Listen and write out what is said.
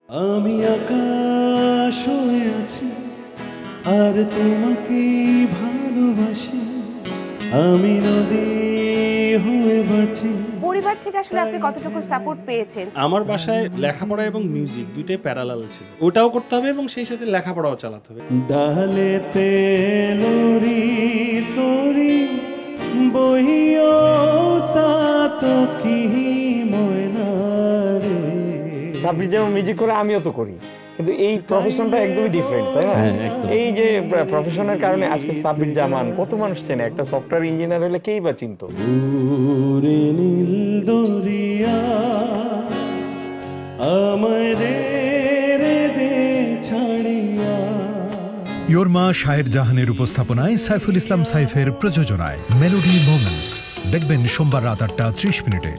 আমি আকাশ হয়ে আছি আর তোমাকে ভালোবাসি, আমি নদী হয়ে বাঁচি। পরিবার থেকে আসলে আপনি কতটুকু সাপোর্ট পেয়েছেন? আমার বাসায় লেখাপড়া এবং মিউজিক দুইটাই প্যারালাল ছিল, ওটাও করতে হবে এবং সেই সাথে লেখাপড়াও চালাতে হবে। ডালেতে লরি সরি বহিও সাতো কি ময়না রে। সাব্বির যেমন মিউজিক করে আমিও তো করি, কিন্তু এই প্রফেশনটা একদমই ডিফারেন্ট, তাই না? এই যে প্রফেশনের কারণে আজকে সাব্বির জামান কত মানুষ চেনে, একটা সফটওয়্যার ইঞ্জিনিয়ার হলে কেই বা চিনতো। দূরে নীল দরিয়া আমায় রে দে ছাড়িয়া। ইয়োরমা শাহের জাহানের উপস্থাপনায় সাইফুল ইসলাম সাইফের প্রযোজনায় মেলোডি মোমেন্টস দেখবেন সোমবার রাত 8টা 30 মিনিটে।